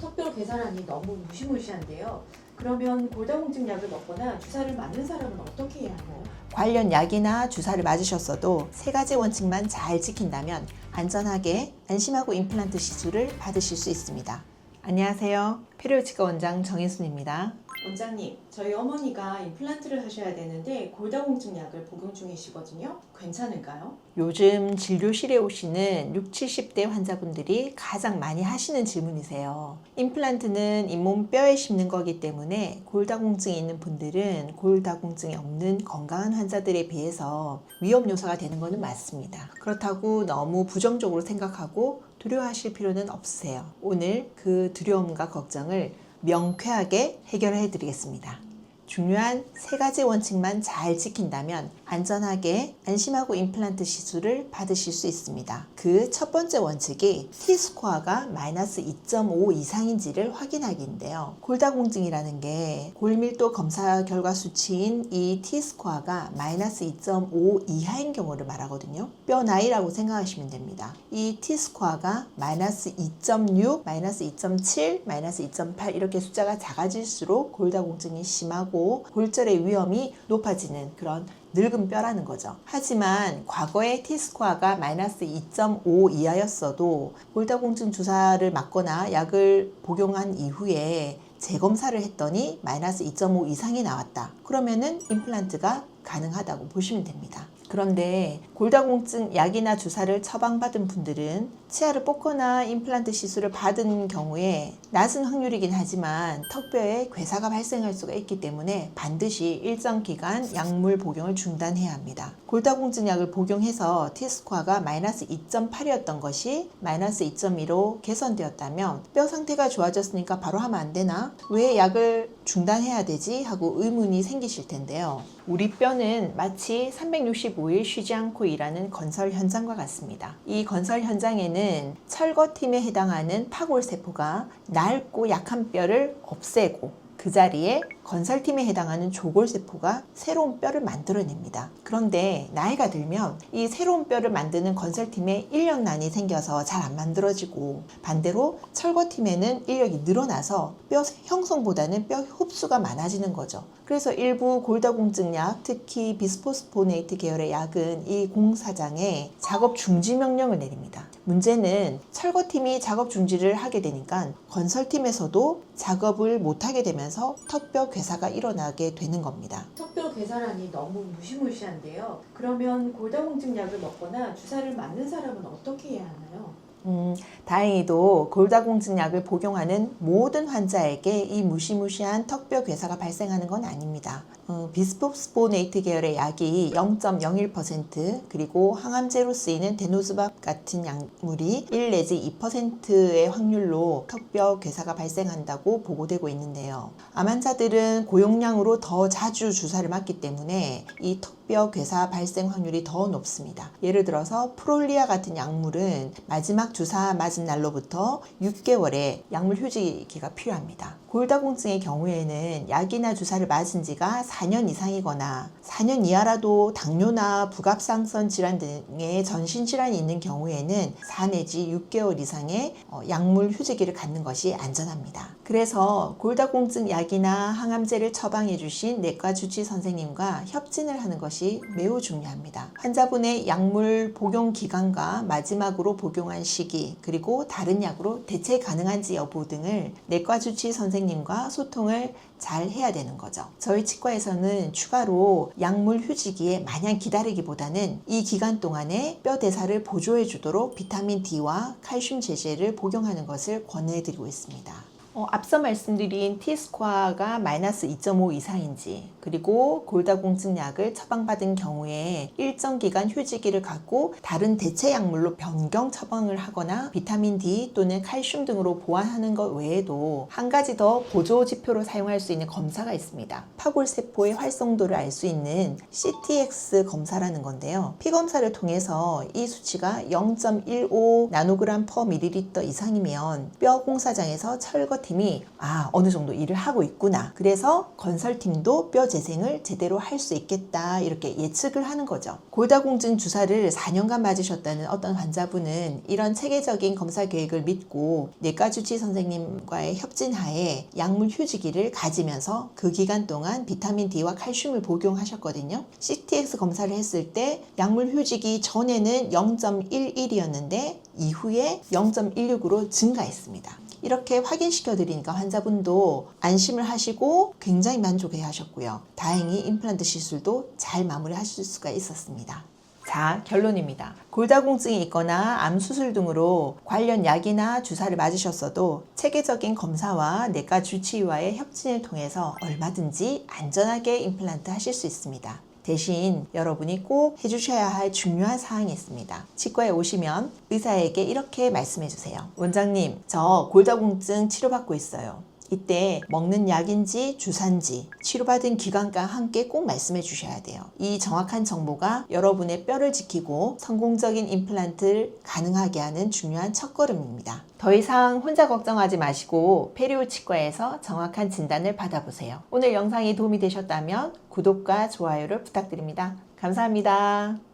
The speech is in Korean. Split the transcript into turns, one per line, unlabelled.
턱뼈 괴사란이 너무 무시무시한데요. 그러면 골다공증 약을 먹거나 주사를 맞는 사람은 어떻게 해야 하나요?
관련 약이나 주사를 맞으셨어도 세 가지 원칙만 잘 지킨다면 안전하게 안심하고 임플란트 시술을 받으실 수 있습니다. 안녕하세요. 페리오치과 원장 정혜순입니다.
원장님, 저희 어머니가 임플란트를 하셔야 되는데 골다공증 약을 복용 중이시거든요. 괜찮을까요?
요즘 진료실에 오시는 60, 70대 환자분들이 가장 많이 하시는 질문이세요. 임플란트는 잇몸 뼈에 심는 거기 때문에 골다공증이 있는 분들은 골다공증이 없는 건강한 환자들에 비해서 위험 요소가 되는 것은 맞습니다. 그렇다고 너무 부정적으로 생각하고 두려워하실 필요는 없으세요. 오늘 그 두려움과 걱정을 명쾌하게 해결해 드리겠습니다. 중요한 세 가지 원칙만 잘 지킨다면 안전하게 안심하고 임플란트 시술을 받으실 수 있습니다. 그 첫 번째 원칙이 T스코어가 마이너스 2.5 이상인지를 확인하기인데요. 골다공증이라는 게 골밀도 검사 결과 수치인 이 T스코어가 마이너스 2.5 이하인 경우를 말하거든요. 뼈 나이라고 생각하시면 됩니다. 이 T스코어가 마이너스 2.6, 마이너스 2.7, 마이너스 2.8 이렇게 숫자가 작아질수록 골다공증이 심하고 골절의 위험이 높아지는 그런 늙은 뼈라는 거죠. 하지만 과거에 T스코어가 마이너스 2.5 이하였어도 골다공증 주사를 맞거나 약을 복용한 이후에 재검사를 했더니 마이너스 2.5 이상이 나왔다. 그러면은 임플란트가 가능하다고 보시면 됩니다. 그런데 골다공증 약이나 주사를 처방받은 분들은 치아를 뽑거나 임플란트 시술을 받은 경우에 낮은 확률이긴 하지만 턱뼈에 괴사가 발생할 수가 있기 때문에 반드시 일정 기간 약물 복용을 중단해야 합니다. 골다공증 약을 복용해서 T스코어가 마이너스 2.8이었던 것이 마이너스 2.2로 개선되었다면 뼈 상태가 좋아졌으니까 바로 하면 안 되나? 왜 약을 중단해야 되지? 하고 의문이 생기실 텐데요. 우리 뼈는 마치 365일 쉬지 않고 일하는 건설 현장과 같습니다. 이 건설 현장에는 철거팀에 해당하는 파골세포가 낡고 약한 뼈를 없애고 그 자리에 건설팀에 해당하는 조골세포가 새로운 뼈를 만들어냅니다. 그런데 나이가 들면 이 새로운 뼈를 만드는 건설팀에 인력난이 생겨서 잘 안 만들어지고 반대로 철거팀에는 인력이 늘어나서 뼈 형성보다는 뼈 흡수가 많아지는 거죠. 그래서 일부 골다공증 약, 특히 비스포스포네이트 계열의 약은 이 공사장에 작업 중지 명령을 내립니다. 문제는 철거팀이 작업 중지를 하게 되니까 건설팀에서도 작업을 못하게 되면서 턱뼈 괴사가 일어나게 되는 겁니다.
턱뼈 괴사란이 너무 무시무시한데요. 그러면 골다공증 약을 먹거나 주사를 맞는 사람은 어떻게 해야 하나요?
다행히도 골다공증 약을 복용하는 모든 환자에게 이 무시무시한 턱뼈 괴사가 발생하는 건 아닙니다. 비스포스포네이트 계열의 약이 0.01% 그리고 항암제로 쓰이는 데노즈밥 같은 약물이 1 내지 2%의 확률로 턱뼈 괴사가 발생한다고 보고되고 있는데요. 암 환자들은 고용량으로 더 자주 주사를 맞기 때문에 이 턱뼈 괴사 발생 확률이 더 높습니다. 예를 들어서 프롤리아 같은 약물은 마지막 주사 맞은 날로부터 6개월의 약물 휴지기가 필요합니다. 골다공증의 경우에는 약이나 주사를 맞은 지가 4년 이상이거나 4년 이하라도 당뇨나 부갑상선 질환 등의 전신질환이 있는 경우에는 4 내지 6개월 이상의 약물 휴지기를 갖는 것이 안전합니다. 그래서 골다공증 약이나 항암제를 처방해 주신 내과 주치 선생님과 협진을 하는 것이 매우 중요합니다. 환자분의 약물 복용 기간과 마지막으로 복용한 시기 그리고 다른 약으로 대체 가능한지 여부 등을 내과 주치 선생님과 소통을 잘 해야 되는 거죠. 저희 치과에서는 추가로 약물 휴지기에 마냥 기다리기보다는 이 기간 동안에 뼈 대사를 보조해 주도록 비타민 D와 칼슘 제제를 복용하는 것을 권해드리고 있습니다. 앞서 말씀드린 T스코어가 마이너스 2.5 이상인지 그리고 골다공증 약을 처방받은 경우에 일정 기간 휴지기를 갖고 다른 대체 약물로 변경 처방을 하거나 비타민 D 또는 칼슘 등으로 보완하는 것 외에도 한 가지 더 보조 지표로 사용할 수 있는 검사가 있습니다. 파골세포의 활성도를 알 수 있는 CTX 검사라는 건데요. 피검사를 통해서 이 수치가 0.15 나노그램 퍼 밀리리터 이상이면 뼈 공사장에서 철거팀이 어느 정도 일을 하고 있구나. 그래서 건설팀도 뼈 재생을 제대로 할 수 있겠다 이렇게 예측을 하는 거죠. 골다공증 주사를 4년간 맞으셨다는 어떤 환자분은 이런 체계적인 검사 계획을 믿고 내과주치 선생님과의 협진하에 약물 휴지기를 가지면서 그 기간 동안 비타민 D와 칼슘을 복용하셨거든요. CTX 검사를 했을 때 약물 휴지기 전에는 0.11이었는데 이후에 0.16으로 증가했습니다. 이렇게 확인시켜 드리니까 환자분도 안심을 하시고 굉장히 만족해 하셨고요. 다행히 임플란트 시술도 잘 마무리하실 수가 있었습니다. 자, 결론입니다. 골다공증이 있거나 암 수술 등으로 관련 약이나 주사를 맞으셨어도 체계적인 검사와 내과 주치의와의 협진을 통해서 얼마든지 안전하게 임플란트 하실 수 있습니다. 대신 여러분이 꼭 해주셔야 할 중요한 사항이 있습니다. 치과에 오시면 의사에게 이렇게 말씀해 주세요. 원장님, 저 골다공증 치료받고 있어요. 이때 먹는 약인지 주사인지 치료받은 기간과 함께 꼭 말씀해 주셔야 돼요. 이 정확한 정보가 여러분의 뼈를 지키고 성공적인 임플란트를 가능하게 하는 중요한 첫걸음입니다. 더 이상 혼자 걱정하지 마시고 페리오 치과에서 정확한 진단을 받아보세요. 오늘 영상이 도움이 되셨다면 구독과 좋아요를 부탁드립니다. 감사합니다.